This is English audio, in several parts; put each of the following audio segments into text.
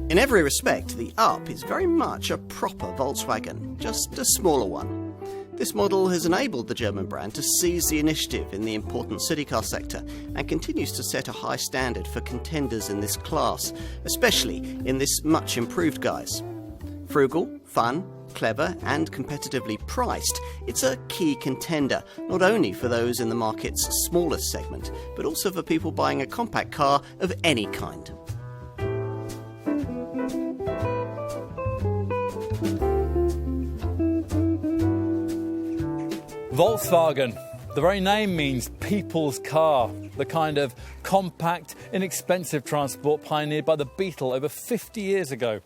In every respect, the Up is very much a proper Volkswagen, just a smaller one. This model has enabled the German brand to seize the initiative in the important city car sector and continues to set a high standard for contenders in this class, especially in this much improved guise. Frugal, fun, clever and competitively priced, it's a key contender, not only for those in the market's smallest segment, but also for people buying a compact car of any kind. Volkswagen. The very name means people's car, the kind of compact, inexpensive transport pioneered by the Beetle over 50 years ago.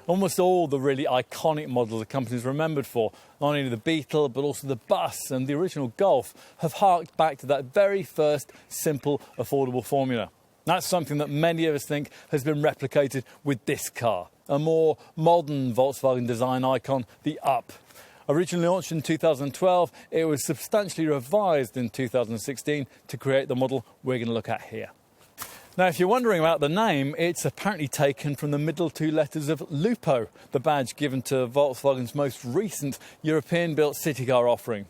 Almost all the really iconic models the company's remembered for, not only the Beetle but also the bus and the original Golf, have harked back to that very first simple, affordable formula. That's something that many of us think has been replicated with this car, a more modern Volkswagen design icon, the Up. Originally launched in 2012, it was substantially revised in 2016 to create the model we're going to look at here. Now, if you're wondering about the name, it's apparently taken from the middle two letters of Lupo, the badge given to Volkswagen's most recent European-built city car offering.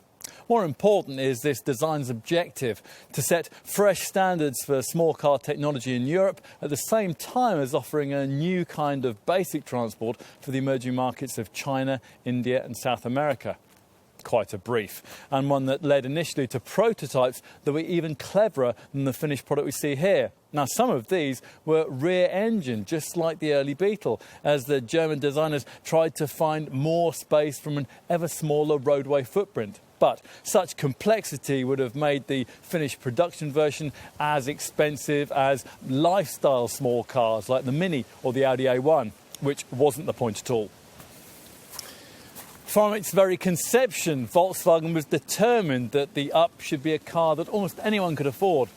More important is this design's objective, to set fresh standards for small car technology in Europe at the same time as offering a new kind of basic transport for the emerging markets of China, India and South America. Quite a brief, and one that led initially to prototypes that were even cleverer than the finished product we see here. Now, some of these were rear engine, just like the early Beetle, as the German designers tried to find more space from an ever smaller roadway footprint. But such complexity would have made the finished production version as expensive as lifestyle small cars like the Mini or the Audi A1, which wasn't the point at all. From its very conception, Volkswagen was determined that the Up should be a car that almost anyone could afford.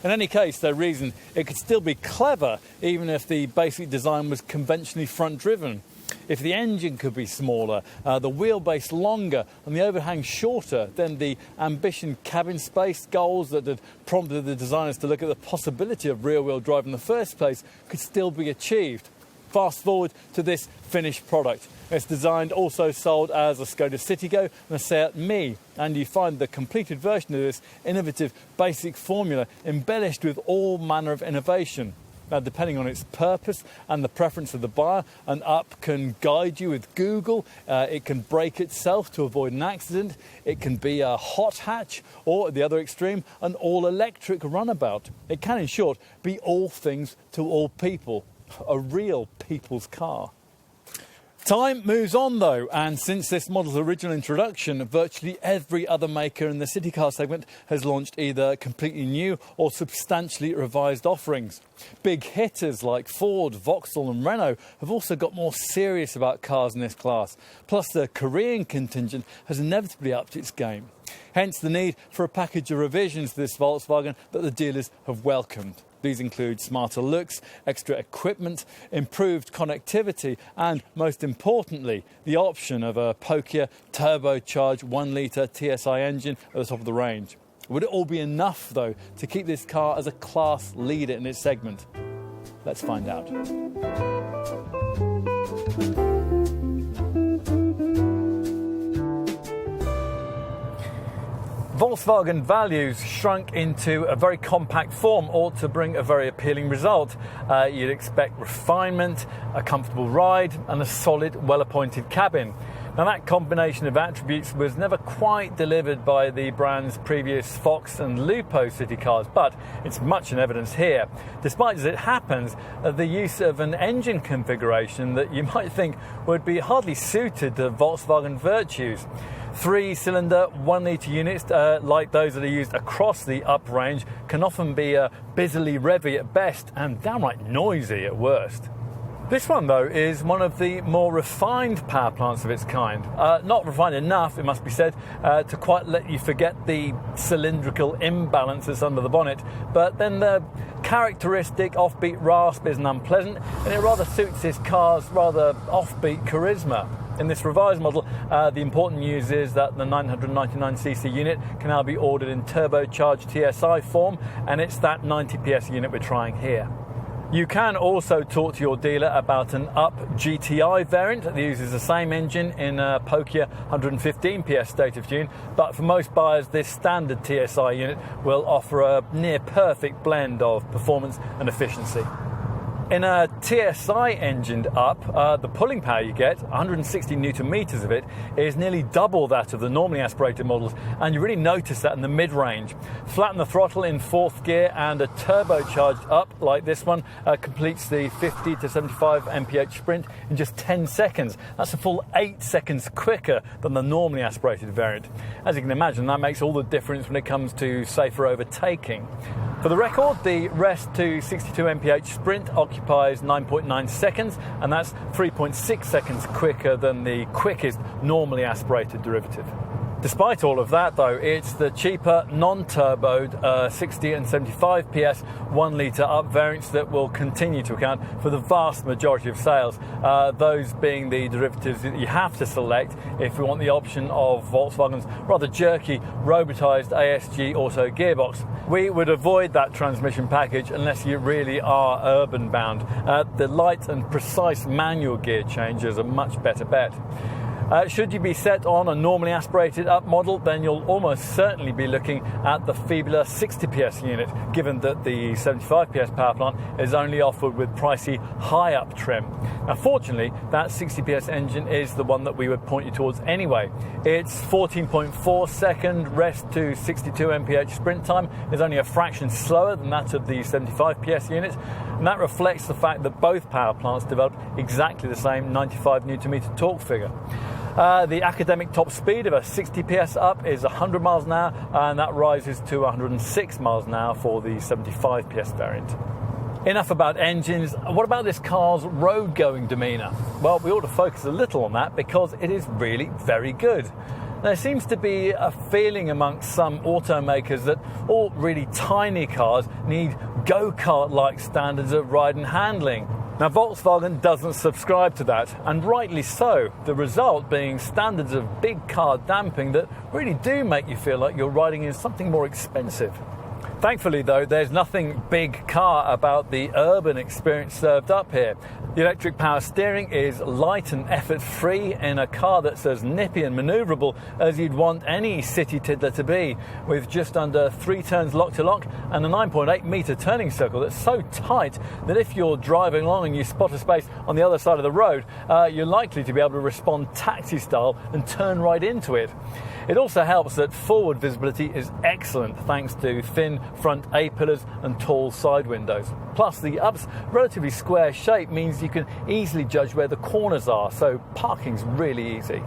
In any case, they reasoned it could still be clever even if the basic design was conventionally front-driven. If the engine could be smaller, the wheelbase longer and the overhang shorter, then the ambition cabin space goals that had prompted the designers to look at the possibility of rear-wheel drive in the first place could still be achieved. Fast forward to this finished product. It's designed, also sold as a Skoda Citigo and a Seat Mii, and you find the completed version of this innovative basic formula embellished with all manner of innovation. Now, depending on its purpose and the preference of the buyer, an Up can guide you with Google, it can brake itself to avoid an accident, it can be a hot hatch, or at the other extreme, an all-electric runabout. It can, in short, be all things to all people, a real people's car. Time moves on though, and since this model's original introduction, virtually every other maker in the city car segment has launched either completely new or substantially revised offerings. Big hitters like Ford, Vauxhall and Renault have also got more serious about cars in this class. Plus the Korean contingent has inevitably upped its game. Hence the need for a package of revisions to this Volkswagen that the dealers have welcomed. These include smarter looks, extra equipment, improved connectivity and, most importantly, the option of a pokier turbocharged 1-litre TSI engine at the top of the range. Would it all be enough, though, to keep this car as a class leader in its segment? Let's find out. Volkswagen values shrunk into a very compact form ought to bring a very appealing result. You'd expect refinement, a comfortable ride and a solid, well-appointed cabin. Now that combination of attributes was never quite delivered by the brand's previous Fox and Lupo city cars, but it's much in evidence here. Despite, as it happens, the use of an engine configuration that you might think would be hardly suited to Volkswagen virtues. 3-cylinder, 1-litre units, like those that are used across the Up range, can often be busily revvy at best and downright noisy at worst. This one, though, is one of the more refined power plants of its kind. Not refined enough, it must be said, to quite let you forget the cylindrical imbalances under the bonnet, but then the characteristic offbeat rasp isn't unpleasant, and it rather suits this car's rather offbeat charisma. In this revised model, the important news is that the 999cc unit can now be ordered in turbocharged TSI form, and it's that 90 PS unit we're trying here. You can also talk to your dealer about an Up GTI variant that uses the same engine in a pokier 115 PS state of tune, but for most buyers this standard TSI unit will offer a near perfect blend of performance and efficiency. In a TSI engined Up, the pulling power you get, 160 newton meters of it, is nearly double that of the normally aspirated models, and you really notice that in the mid-range. Flatten the throttle in 4th gear and a turbocharged Up like this one completes the 50 to 75 mph sprint in just 10 seconds. That's a full 8 seconds quicker than the normally aspirated variant. As you can imagine, that makes all the difference when it comes to safer overtaking. For the record, the rest to 62 mph sprint occupies 9.9 seconds, and that's 3.6 seconds quicker than the quickest normally aspirated derivative. Despite all of that, though, it's the cheaper, non-turboed 60 and 75 PS 1 litre Up variants that will continue to account for the vast majority of sales, those being the derivatives that you have to select if you want the option of Volkswagen's rather jerky, robotised ASG auto gearbox. We would avoid that transmission package unless you really are urban bound. The light and precise manual gear change is a much better bet. Should you be set on a normally aspirated Up model, then you'll almost certainly be looking at the feebler 60 PS unit, given that the 75 PS power plant is only offered with pricey high Up trim. Now, fortunately, that 60 PS engine is the one that we would point you towards anyway. Its 14.4 second rest to 62 mph sprint time is only a fraction slower than that of the 75 PS unit, and that reflects the fact that both power plants developed exactly the same 95 Nm torque figure. The academic top speed of a 60 PS Up is 100 miles an hour, and that rises to 106 miles an hour for the 75 PS variant. Enough about engines. What about this car's road-going demeanour? Well, we ought to focus a little on that because it is really very good. There seems to be a feeling amongst some automakers that all really tiny cars need go-kart-like standards of ride and handling. Now, Volkswagen doesn't subscribe to that, and rightly so, the result being standards of big car damping that really do make you feel like you're riding in something more expensive. Thankfully, though, there's nothing big car about the urban experience served up here. The electric power steering is light and effort-free in a car that's as nippy and manoeuvrable as you'd want any city tiddler to be, with just under 3 turns lock-to-lock and a 9.8 metre turning circle that's so tight that if you're driving along and you spot a space on the other side of the road, you're likely to be able to respond taxi-style and turn right into it. It also helps that forward visibility is excellent thanks to thin front A-pillars and tall side windows. Plus, the Up's relatively square shape means you can easily judge where the corners are, so parking's really easy.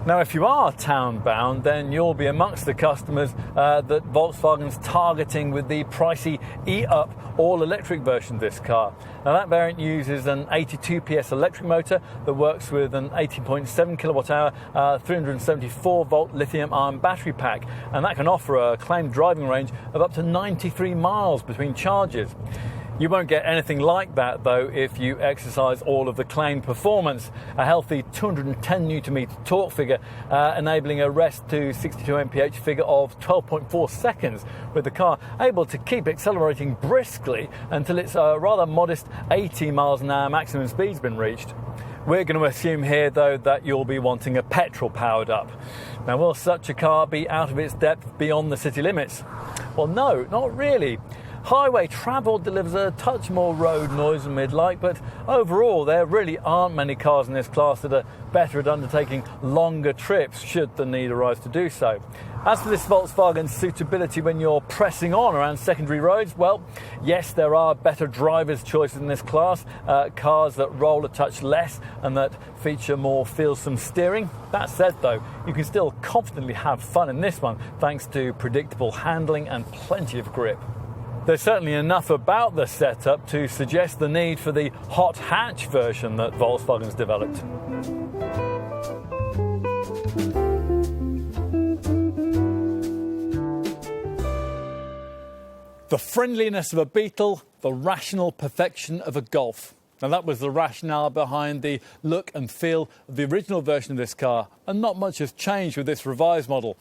Now, if you are town-bound, then you'll be amongst the customers that Volkswagen's targeting with the pricey E-Up all-electric version of this car. Now, that variant uses an 82 PS electric motor that works with an 18.7 kilowatt-hour, 374-volt lithium-ion battery pack, and that can offer a claimed driving range of up to 93 miles between charges. You won't get anything like that, though, if you exercise all of the claimed performance. A healthy 210 Nm torque figure, enabling a rest to 62 mph figure of 12.4 seconds, with the car able to keep accelerating briskly until its rather modest 80 miles an hour maximum speed's been reached. We're going to assume here, though, that you'll be wanting a petrol-powered Up. Now, will such a car be out of its depth beyond the city limits? Well, no, not really. Highway travel delivers a touch more road noise than we'd like, but overall there really aren't many cars in this class that are better at undertaking longer trips should the need arise to do so. As for this Volkswagen's suitability when you're pressing on around secondary roads, well, yes, there are better driver's choices in this class, cars that roll a touch less and that feature more feelsome steering. That said, though, you can still confidently have fun in this one thanks to predictable handling and plenty of grip. There's certainly enough about the setup to suggest the need for the hot hatch version that Volkswagen's developed. The friendliness of a Beetle, the rational perfection of a Golf. Now, that was the rationale behind the look and feel of the original version of this car, and not much has changed with this revised model.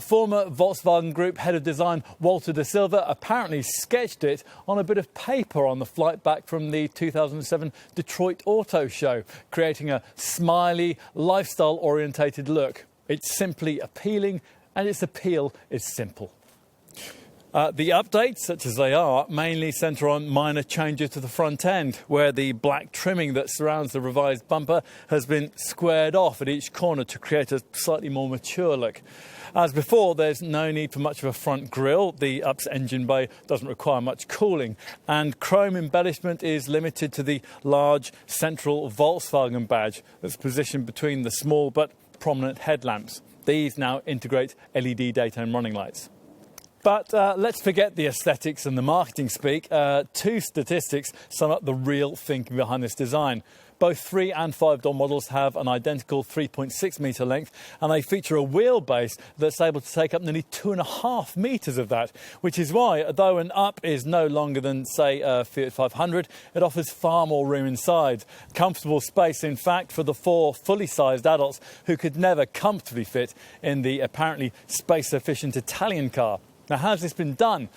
Former Volkswagen Group head of design Walter da Silva apparently sketched it on a bit of paper on the flight back from the 2007 Detroit Auto Show, creating a smiley, lifestyle-orientated look. It's simply appealing, and its appeal is simple. The updates, such as they are, mainly centre on minor changes to the front end, where the black trimming that surrounds the revised bumper has been squared off at each corner to create a slightly more mature look. As before, there's no need for much of a front grille. The Up's engine bay doesn't require much cooling, and chrome embellishment is limited to the large central Volkswagen badge that's positioned between the small but prominent headlamps. These now integrate LED daytime running lights. But let's forget the aesthetics and the marketing speak. Two statistics sum up the real thinking behind this design. Both 3 and 5-door models have an identical 3.6 metre length, and they feature a wheelbase that's able to take up nearly 2.5 metres of that, which is why, though an Up is no longer than, say, a Fiat 500, it offers far more room inside. Comfortable space, in fact, for the 4 fully sized adults who could never comfortably fit in the apparently space-efficient Italian car. Now, how's this been done?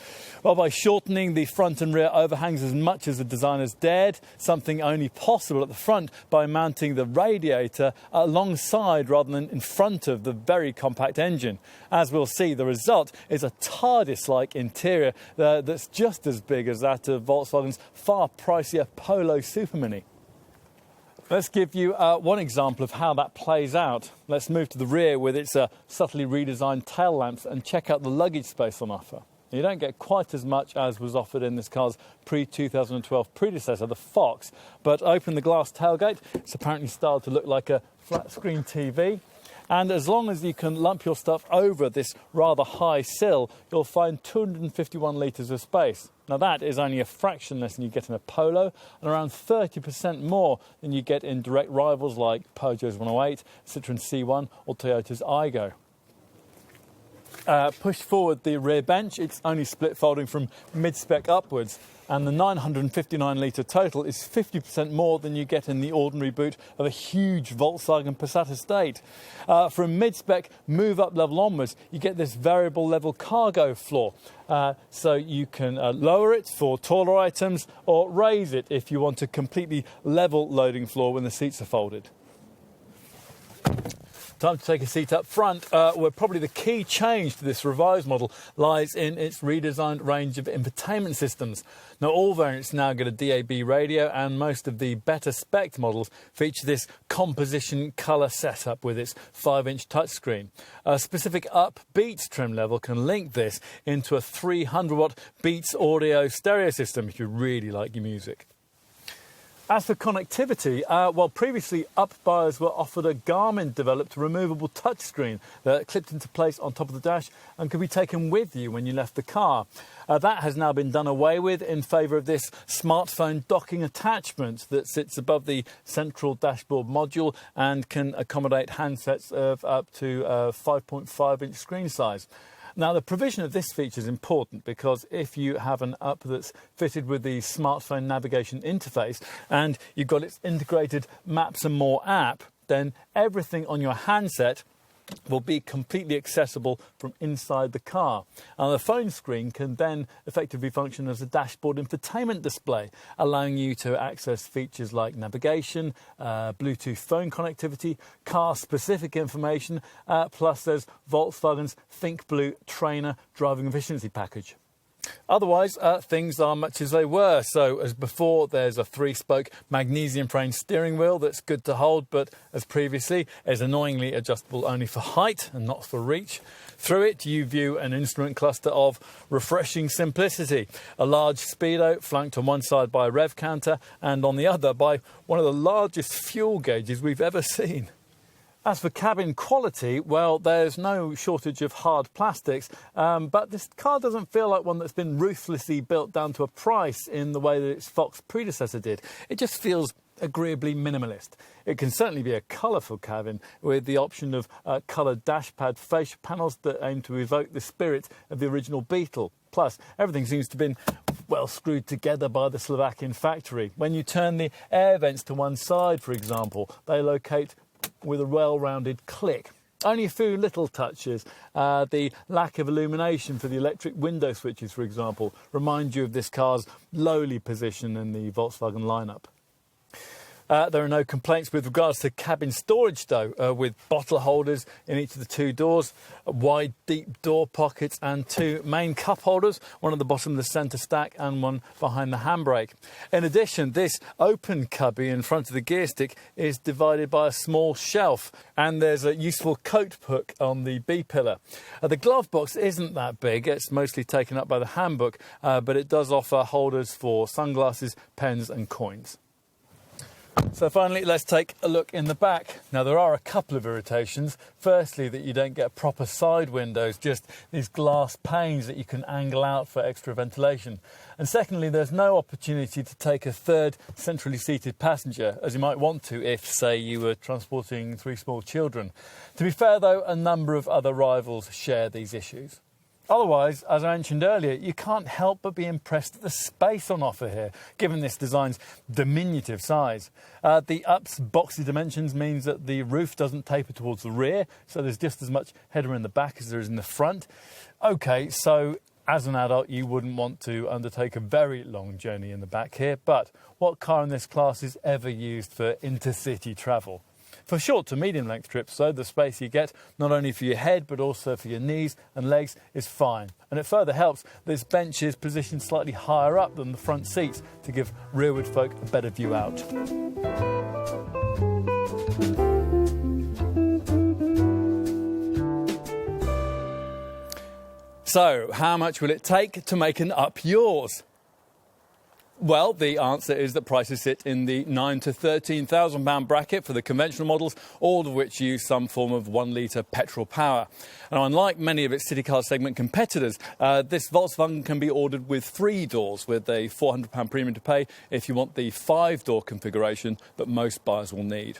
Well, by shortening the front and rear overhangs as much as the designers dared, something only possible at the front by mounting the radiator alongside rather than in front of the very compact engine. As we'll see, the result is a TARDIS-like interior that's just as big as that of Volkswagen's far pricier Polo Super Mini. Let's give you one example of how that plays out. Let's move to the rear with its subtly redesigned tail lamps and check out the luggage space on offer. You don't get quite as much as was offered in this car's pre-2012 predecessor, the Fox, but open the glass tailgate. It's apparently styled to look like a flat-screen TV. And as long as you can lump your stuff over this rather high sill, you'll find 251 litres of space. Now, that is only a fraction less than you get in a Polo, and around 30% more than you get in direct rivals like Peugeot's 108, Citroën C1 or Toyota's Aygo. Push forward the rear bench, it's only split folding from mid-spec upwards, and the 959-litre total is 50% more than you get in the ordinary boot of a huge Volkswagen Passat estate. From mid-spec move-up level onwards, you get this variable level cargo floor, so you can lower it for taller items or raise it if you want a completely level loading floor when the seats are folded. Time to take a seat up front, where probably the key change to this revised model lies in its redesigned range of infotainment systems. Now, all variants now get a DAB radio, and most of the better spec models feature this composition colour setup with its 5-inch touchscreen. A specific Up Beats trim level can link this into a 300-watt Beats audio stereo system if you really like your music. As for connectivity, well, previously Up buyers were offered a Garmin-developed removable touchscreen that clipped into place on top of the dash and could be taken with you when you left the car. That has now been done away with in favour of this smartphone docking attachment that sits above the central dashboard module and can accommodate handsets of up to 5.5-inch screen size. Now, the provision of this feature is important because if you have an Up that's fitted with the smartphone navigation interface and you've got its integrated Maps and More app, then everything on your handset will be completely accessible from inside the car. And the phone screen can then effectively function as a dashboard infotainment display, allowing you to access features like navigation, Bluetooth phone connectivity, car-specific information, plus there's Volkswagen's Think Blue Trainer driving efficiency package. Otherwise, things are much as they were. So, as before, there's a 3-spoke magnesium frame steering wheel that's good to hold, but as previously, is annoyingly adjustable only for height and not for reach. Through it, you view an instrument cluster of refreshing simplicity. A large speedo flanked on one side by a rev counter and on the other by one of the largest fuel gauges we've ever seen. As for cabin quality, well, there's no shortage of hard plastics, but this car doesn't feel like one that's been ruthlessly built down to a price in the way that its Fox predecessor did. It just feels agreeably minimalist. It can certainly be a colourful cabin with the option of coloured dashpad fascia panels that aim to evoke the spirit of the original Beetle. Plus, everything seems to have been well screwed together by the Slovakian factory. When you turn the air vents to one side, for example, they locate with a well-rounded click. Only a few little touches, the lack of illumination for the electric window switches, for example, remind you of this car's lowly position in the Volkswagen lineup. There are no complaints with regards to cabin storage though, with bottle holders in each of the two doors, wide deep door pockets and two main cup holders, one at the bottom of the centre stack and one behind the handbrake. In addition, this open cubby in front of the gear stick is divided by a small shelf, and there's a useful coat hook on the B-pillar. The glove box isn't that big, it's mostly taken up by the handbook, but it does offer holders for sunglasses, pens and coins. So finally, let's take a look in the back. Now, there are a couple of irritations. Firstly, that you don't get proper side windows, just these glass panes that you can angle out for extra ventilation. And secondly, there's no opportunity to take a third centrally seated passenger, as you might want to if, say, you were transporting 3 small children. To be fair, though, a number of other rivals share these issues. Otherwise, as I mentioned earlier, you can't help but be impressed at the space on offer here, given this design's diminutive size. The Up's boxy dimensions means that the roof doesn't taper towards the rear, so there's just as much headroom in the back as there is in the front. OK, so as an adult, you wouldn't want to undertake a very long journey in the back here, but what car in this class is ever used for intercity travel? For short to medium length trips, though, the space you get, not only for your head but also for your knees and legs, is fine. And it further helps this bench is positioned slightly higher up than the front seats to give rearward folk a better view out. So, how much will it take to make an Up yours? Well, the answer is that prices sit in the £9,000 to £13,000 bracket for the conventional models, all of which use some form of 1 litre petrol power. And unlike many of its city car segment competitors, this Volkswagen can be ordered with 3 doors, with a £400 premium to pay if you want the 5-door configuration that most buyers will need.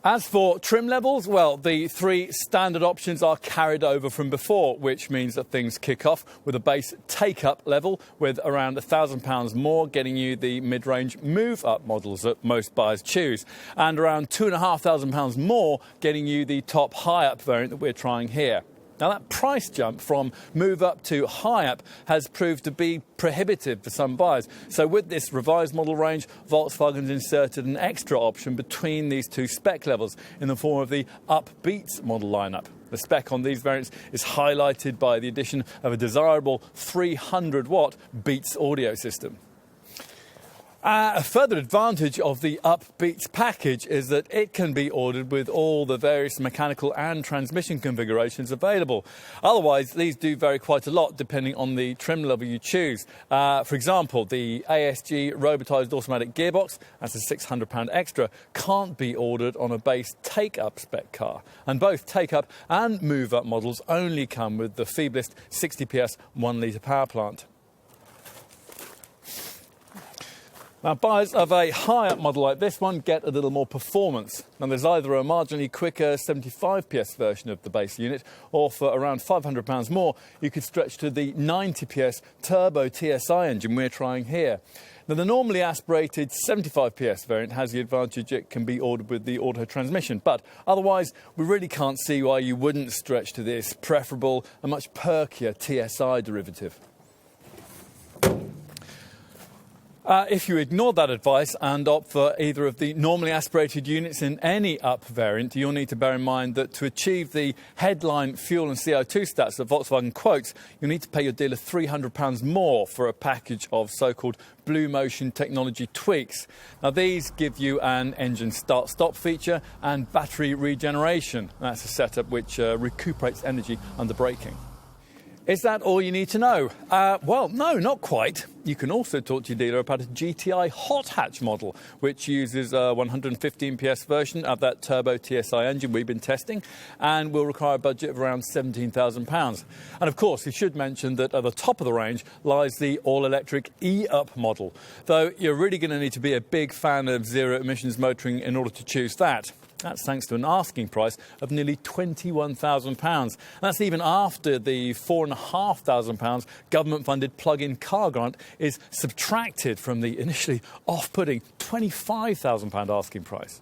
As for trim levels, well, the 3 standard options are carried over from before, which means that things kick off with a base take-up level with around £1,000 more, getting you the mid-range move-up models that most buyers choose, and around £2,500 more, getting you the top high-up variant that we're trying here. Now, that price jump from move up to high up has proved to be prohibitive for some buyers. So with this revised model range, Volkswagen's inserted an extra option between these 2 spec levels in the form of the Upbeat model lineup. The spec on these variants is highlighted by the addition of a desirable 300-watt Beats audio system. A further advantage of the Upbeat package is that it can be ordered with all the various mechanical and transmission configurations available. Otherwise, these do vary quite a lot depending on the trim level you choose. For example, the ASG robotised automatic gearbox, that's a £600 extra, can't be ordered on a base take-up spec car. And both take-up and move-up models only come with the feeblest 60 PS 1 litre power plant. Now, buyers of a high-up model like this one get a little more performance. Now, there's either a marginally quicker 75 PS version of the base unit, or for around £500 more, you could stretch to the 90 PS turbo TSI engine we're trying here. Now, the normally aspirated 75 PS variant has the advantage it can be ordered with the auto transmission, but otherwise, we really can't see why you wouldn't stretch to this preferable and much perkier TSI derivative. If you ignore that advice and opt for either of the normally aspirated units in any Up variant, you'll need to bear in mind that to achieve the headline fuel and CO2 stats that Volkswagen quotes, you'll need to pay your dealer £300 more for a package of so-called Blue Motion technology tweaks. Now, these give you an engine start-stop feature and battery regeneration. That's a setup which recuperates energy under braking. Is that all you need to know? Well, no, not quite. You can also talk to your dealer about a GTI hot hatch model, which uses a 115 PS version of that turbo TSI engine we've been testing, and will require a budget of around £17,000. And of course, you should mention that at the top of the range lies the all-electric E-Up model, though you're really going to need to be a big fan of zero-emissions motoring in order to choose that. That's thanks to an asking price of nearly £21,000. That's even after the £4,500 government-funded plug-in car grant is subtracted from the initially off-putting £25,000 asking price.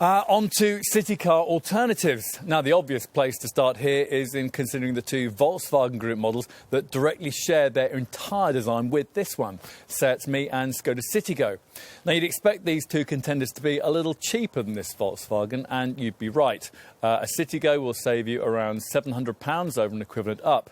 On to city car alternatives. Now, the obvious place to start here is in considering the two Volkswagen Group models that directly share their entire design with this one, Seat Me and Skoda Citigo. Now, you'd expect these two contenders to be a little cheaper than this Volkswagen, and you'd be right. A Citigo will save you around £700 over an equivalent Up.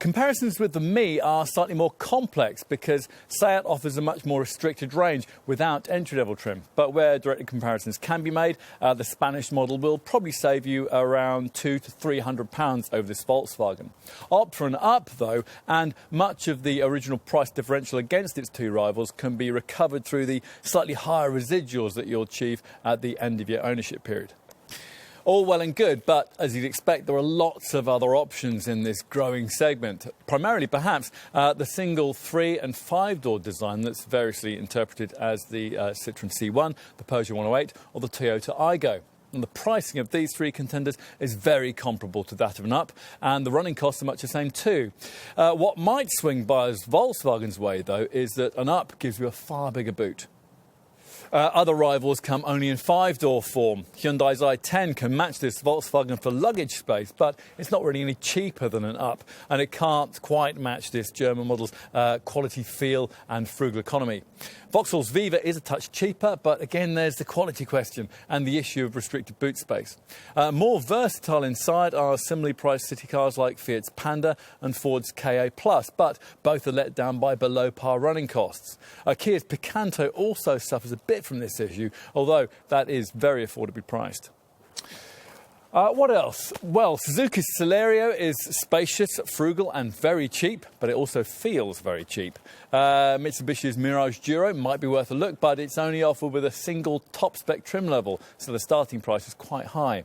Comparisons with the Me are slightly more complex because Seat offers a much more restricted range without entry-level trim. But where direct comparisons can be made, the Spanish model will probably save you around £200 to £300 over this Volkswagen. Opt for an Up, though, and much of the original price differential against its two rivals can be recovered through the slightly higher residuals that you'll achieve at the end of your ownership period. All well and good, but as you'd expect, there are lots of other options in this growing segment. Primarily, perhaps, the single 3- and 5-door design that's variously interpreted as the Citroën C1, the Peugeot 108 or the Toyota Aygo. And the pricing of these three contenders is very comparable to that of an Up, and the running costs are much the same too. What might swing buyers Volkswagen's way, though, is that an Up gives you a far bigger boot. Other rivals come only in 5-door form. Hyundai's i10 can match this Volkswagen for luggage space, but it's not really any cheaper than an Up, and it can't quite match this German model's quality feel and frugal economy. Vauxhall's Viva is a touch cheaper, but again there's the quality question and the issue of restricted boot space. More versatile inside are similarly priced city cars like Fiat's Panda and Ford's Ka+, but both are let down by below-par running costs. Kia's Picanto also suffers a bit from this issue, although that is very affordably priced. What else? Well, Suzuki's Celerio is spacious, frugal and very cheap, but it also feels very cheap. Mitsubishi's Mirage Duro might be worth a look, but it's only offered with a single top-spec trim level, so the starting price is quite high.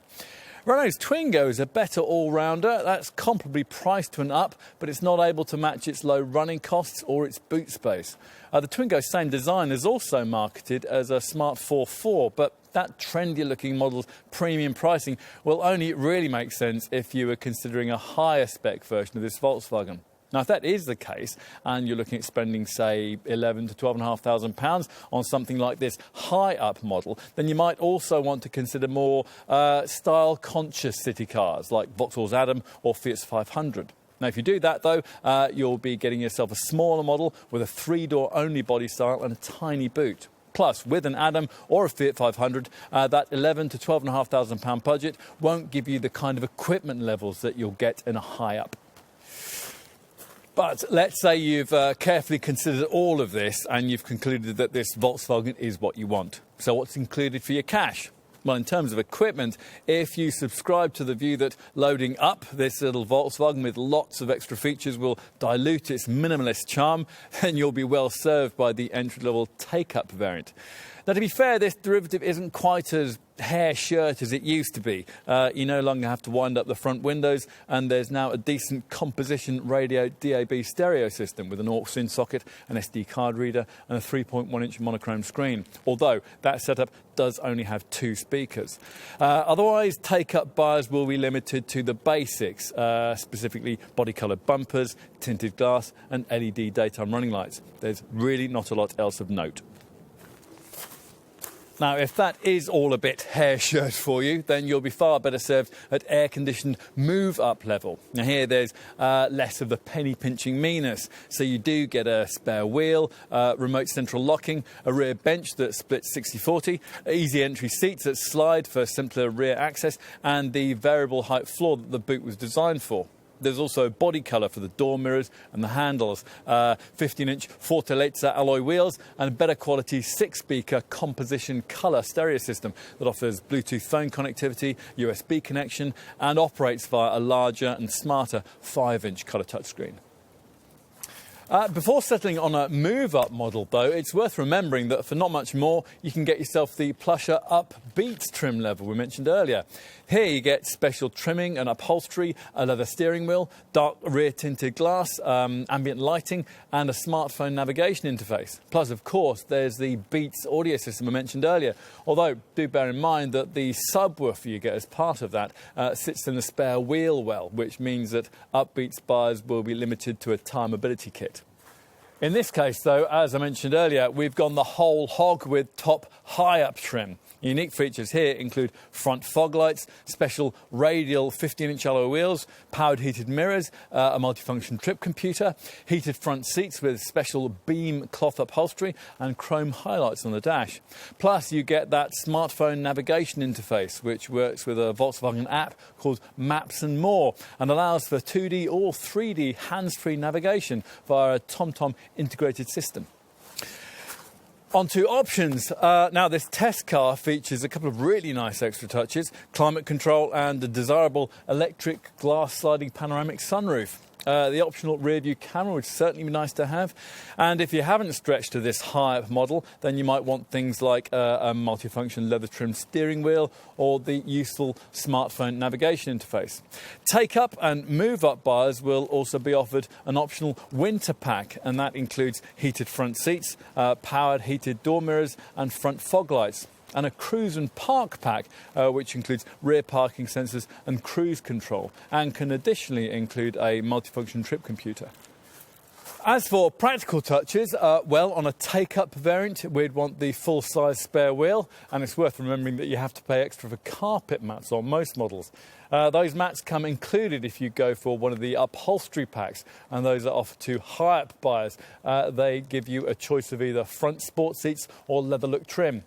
Renault's Twingo is a better all-rounder. That's comparably priced to an Up, but it's not able to match its low running costs or its boot space. The Twingo's same design is also marketed as a Smart 4.4, but that trendy-looking model's premium pricing will only really make sense if you were considering a higher spec version of this Volkswagen. Now, if that is the case, and you're looking at spending, say, £11,000 to £12,500 on something like this high-up model, then you might also want to consider more style-conscious city cars, like Vauxhall's Adam or Fiat's 500. Now, if you do that, though, you'll be getting yourself a smaller model with a 3-door only body style and a tiny boot. Plus, with an Adam or a Fiat 500, that £11,000 to £12,500 budget won't give you the kind of equipment levels that you'll get in a high-up. But let's say you've carefully considered all of this and you've concluded that this Volkswagen is what you want. So what's included for your cash? Well, in terms of equipment, if you subscribe to the view that loading up this little Volkswagen with lots of extra features will dilute its minimalist charm, then you'll be well served by the entry-level take-up variant. Now, to be fair, this derivative isn't quite as hair shirt as it used to be. You no longer have to wind up the front windows, and there's now a decent composition radio DAB stereo system with an aux-in socket, an SD card reader and a 3.1-inch monochrome screen, although that setup does only have 2 speakers. Otherwise, take-up buyers will be limited to the basics, specifically body-coloured bumpers, tinted glass and LED daytime running lights. There's really not a lot else of note. Now, if that is all a bit hair shirt for you, then you'll be far better served at air-conditioned move-up level. Now, here there's less of the penny-pinching meanness, so you do get a spare wheel, remote central locking, a rear bench that splits 60/40, easy entry seats that slide for simpler rear access, and the variable height floor that the boot was designed for. There's also body colour for the door mirrors and the handles, 15-inch Fortaleza alloy wheels and a better quality 6-speaker composition colour stereo system that offers Bluetooth phone connectivity, USB connection and operates via a larger and smarter 5-inch colour touchscreen. Before settling on a move-up model, though, it's worth remembering that for not much more, you can get yourself the plusher offbeat trim level we mentioned earlier. Here you get special trimming and upholstery, a leather steering wheel, dark rear-tinted glass, ambient lighting, and a smartphone navigation interface. Plus, of course, there's the Beats audio system I mentioned earlier, although do bear in mind that the subwoofer you get as part of that sits in the spare wheel well, which means that Upbeat's buyers will be limited to a tyre mobility kit. In this case, though, as I mentioned earlier, we've gone the whole hog with top high-up trim. Unique features here include front fog lights, special radial 15-inch alloy wheels, powered heated mirrors, a multifunction trip computer, heated front seats with special beam cloth upholstery and chrome highlights on the dash. Plus, you get that smartphone navigation interface, which works with a Volkswagen app called Maps and More and allows for 2D or 3D hands-free navigation via a TomTom integrated system. On to options. Now, this test car features a couple of really nice extra touches, climate control and a desirable electric glass sliding panoramic sunroof. The optional rear view camera would certainly be nice to have. And if you haven't stretched to this high-up model, then you might want things like a multifunction leather-trimmed steering wheel or the useful smartphone navigation interface. Take-up and move-up buyers will also be offered an optional winter pack, and that includes heated front seats, powered heated door mirrors and front fog lights, and a cruise and park pack, which includes rear parking sensors and cruise control, and can additionally include a multifunction trip computer. As for practical touches, well, on a take-up variant, we'd want the full-size spare wheel, and it's worth remembering that you have to pay extra for carpet mats on most models. Those mats come included if you go for one of the upholstery packs, and those are offered to high-up buyers. They give you a choice of either front sport seats or leather look trim.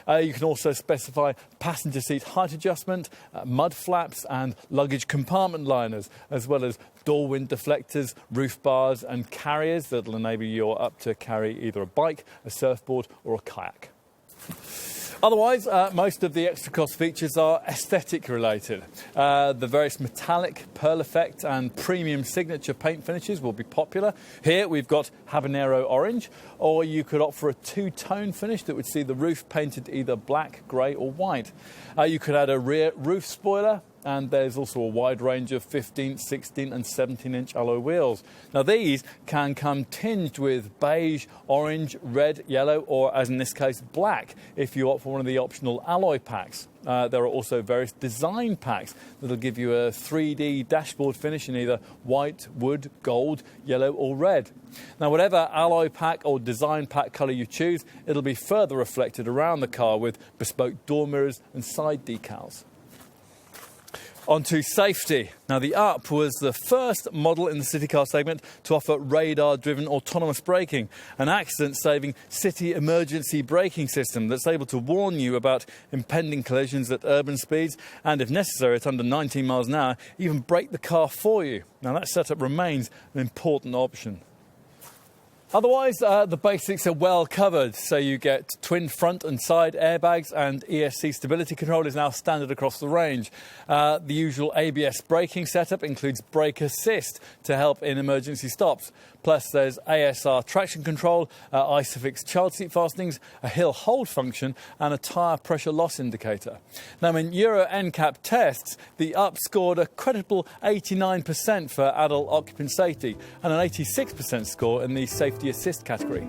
You can also specify passenger seat height adjustment, mud flaps and luggage compartment liners, as well as door wind deflectors, roof bars and carriers that will enable your Up to carry either a bike, a surfboard or a kayak. Otherwise, most of the extra cost features are aesthetic related. The various metallic, pearl effect and premium signature paint finishes will be popular. Here we've got habanero orange, or you could opt for a two-tone finish that would see the roof painted either black, grey or white. You could add a rear roof spoiler, and there's also a wide range of 15, 16 and 17-inch alloy wheels. Now these can come tinged with beige, orange, red, yellow or, as in this case, black if you opt for one of the optional alloy packs. There are also various design packs that will give you a 3D dashboard finish in either white, wood, gold, yellow or red. Now, whatever alloy pack or design pack colour you choose, it'll be further reflected around the car with bespoke door mirrors and side decals. On to safety. Now, the Up was the first model in the city car segment to offer radar-driven autonomous braking, an accident-saving city emergency braking system that's able to warn you about impending collisions at urban speeds and, if necessary, at under 19 miles an hour, even brake the car for you. Now, that setup remains an important option. Otherwise, the basics are well covered, so you get twin front and side airbags, and ESC stability control is now standard across the range. The usual ABS braking setup includes brake assist to help in emergency stops. Plus, there's ASR traction control, ISOFIX child seat fastenings, a hill hold function, and a tyre pressure loss indicator. Now, in Euro NCAP tests, the Up scored a creditable 89% for adult occupant safety and an 86% score in the safety assist category.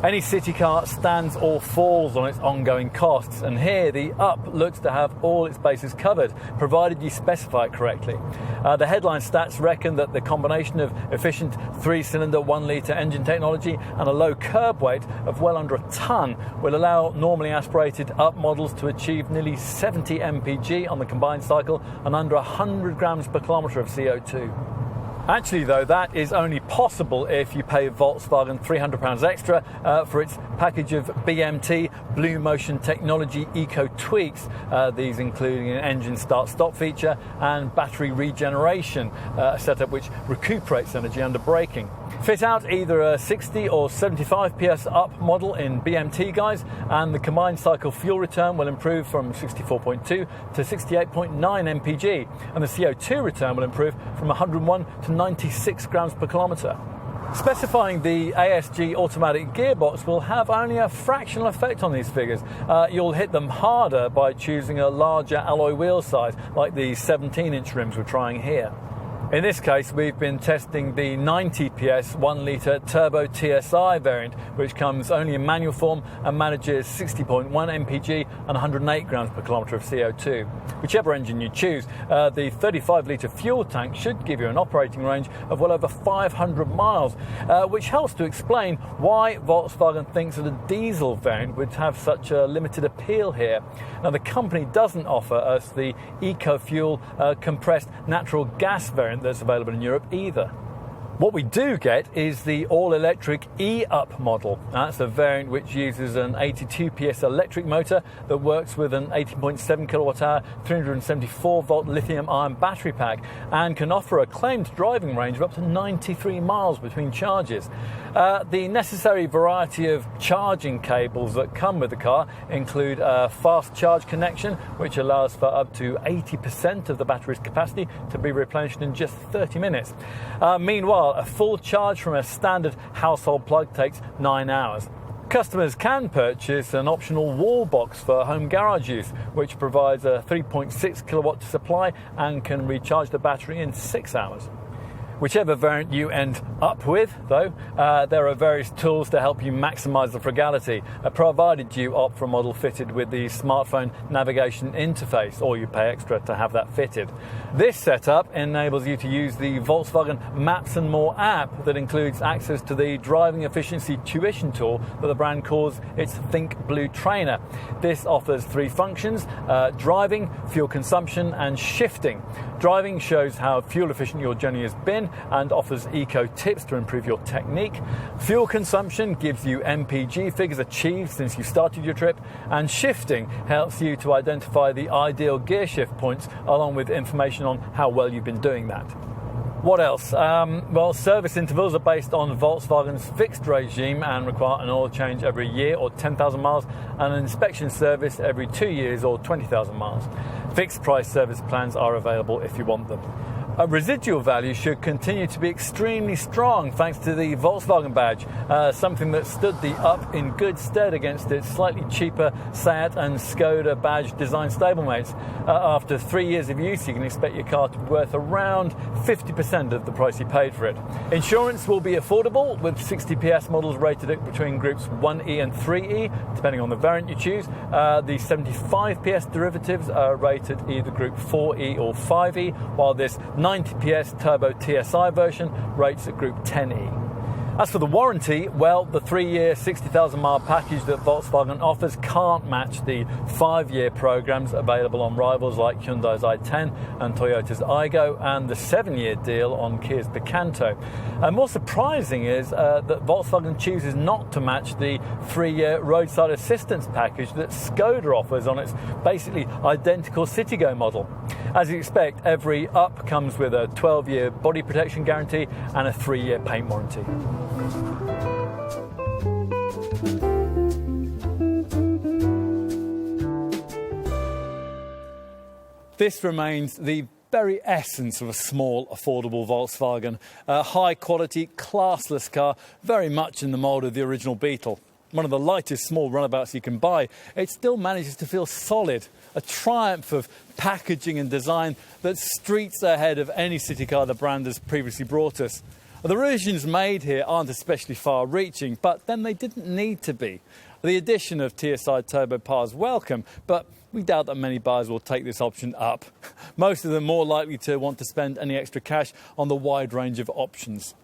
Any city car stands or falls on its ongoing costs, and here the Up looks to have all its bases covered, provided you specify it correctly. The headline stats reckon that the combination of efficient 3-cylinder 1-litre engine technology and a low curb weight of well under a tonne will allow normally aspirated Up models to achieve nearly 70 mpg on the combined cycle and under 100 grams per kilometre of CO2. Actually, though, that is only possible if you pay Volkswagen £300 extra for its package of BMT Blue Motion Technology Eco Tweaks, these including an engine start-stop feature and battery regeneration, a setup which recuperates energy under braking. Fit out either a 60 or 75 PS Up model in BMT guise, and the combined cycle fuel return will improve from 64.2 to 68.9 mpg, and the CO2 return will improve from 101 to 96 grams per kilometre. Specifying the ASG automatic gearbox will have only a fractional effect on these figures. You'll hit them harder by choosing a larger alloy wheel size, like the 17-inch rims we're trying here. In this case, we've been testing the 90 PS 1 litre Turbo TSI variant, which comes only in manual form and manages 60.1 mpg and 108 grams per kilometre of CO2. Whichever engine you choose, the 35 litre fuel tank should give you an operating range of well over 500 miles, which helps to explain why Volkswagen thinks that a diesel variant would have such a limited appeal here. Now, the company doesn't offer us the eco-fuel compressed natural gas variant that's available in Europe either. What we do get is the all-electric E-Up model. That's a variant which uses an 82 PS electric motor that works with an 18.7 kilowatt-hour, 374-volt lithium-ion battery pack and can offer a claimed driving range of up to 93 miles between charges. The necessary variety of charging cables that come with the car include a fast charge connection, which allows for up to 80% of the battery's capacity to be replenished in just 30 minutes. Meanwhile, a full charge from a standard household plug takes 9 hours. Customers can purchase an optional wall box for home garage use, which provides a 3.6 kilowatt supply and can recharge the battery in 6 hours. Whichever variant you end up with, though, there are various tools to help you maximise the frugality, provided you opt for a model fitted with the smartphone navigation interface, or you pay extra to have that fitted. This setup enables you to use the Volkswagen Maps and More app that includes access to the driving efficiency tuition tool that the brand calls its Think Blue Trainer. This offers 3 functions: driving, fuel consumption and shifting. Driving shows how fuel efficient your journey has been and offers eco tips to improve your technique. Fuel consumption gives you MPG figures achieved since you started your trip, and shifting helps you to identify the ideal gear shift points along with information on how well you've been doing that. What else? Well, service intervals are based on Volkswagen's fixed regime and require an oil change every year or 10,000 miles and an inspection service every 2 years or 20,000 miles. Fixed price service plans are available if you want them. Residual value should continue to be extremely strong thanks to the Volkswagen badge, something that stood the Up in good stead against its slightly cheaper Seat and Skoda badge design stablemates. After 3 years of use, you can expect your car to be worth around 50% of the price you paid for it. Insurance will be affordable, with 60 PS models rated at between groups 1E and 3E, depending on the variant you choose. The 75 PS derivatives are rated either group 4E or 5E, while this 90 PS Turbo TSI version rates at group 10E. As for the warranty, well, the 3-year, 60,000 mile package that Volkswagen offers can't match the 5-year programs available on rivals like Hyundai's i10 and Toyota's Aygo, and the 7-year deal on Kia's Picanto. More surprising is that Volkswagen chooses not to match the 3-year roadside assistance package that Skoda offers on its basically identical Citigo model. As you expect, every Up comes with a 12-year body protection guarantee and a 3-year paint warranty. This remains the very essence of a small, affordable Volkswagen. A high-quality, classless car, very much in the mould of the original Beetle. One of the lightest small runabouts you can buy, it still manages to feel solid. A triumph of packaging and design that's streets ahead of any city car the brand has previously brought us. The revisions made here aren't especially far-reaching, but then they didn't need to be. The addition of TSI Turbo Power is welcome, but we doubt that many buyers will take this option up. Most of them more likely to want to spend any extra cash on the wide range of options.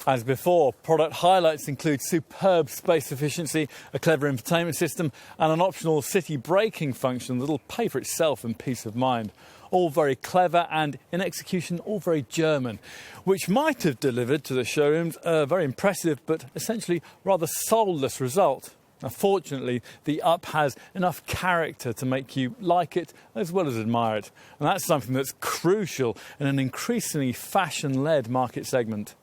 As before, product highlights include superb space efficiency, a clever infotainment system, and an optional city braking function that'll pay for itself in peace of mind. All very clever and, in execution, all very German, which might have delivered to the showrooms a very impressive but essentially rather soulless result. Now, fortunately, the Up has enough character to make you like it as well as admire it, and that's something that's crucial in an increasingly fashion-led market segment.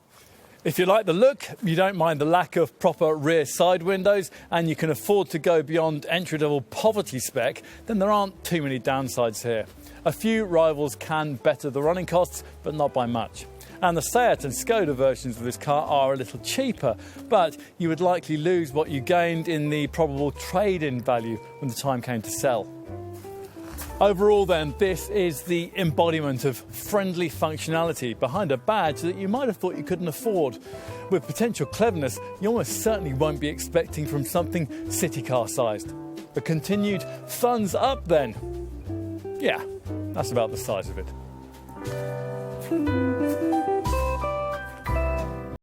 If you like the look, you don't mind the lack of proper rear side windows, and you can afford to go beyond entry-level poverty spec, then there aren't too many downsides here. A few rivals can better the running costs, but not by much. And the Seat and Skoda versions of this car are a little cheaper, but you would likely lose what you gained in the probable trade-in value when the time came to sell. Overall then, this is the embodiment of friendly functionality behind a badge that you might have thought you couldn't afford. With potential cleverness you almost certainly won't be expecting from something city car sized. A continued thumbs up then. Yeah, that's about the size of it.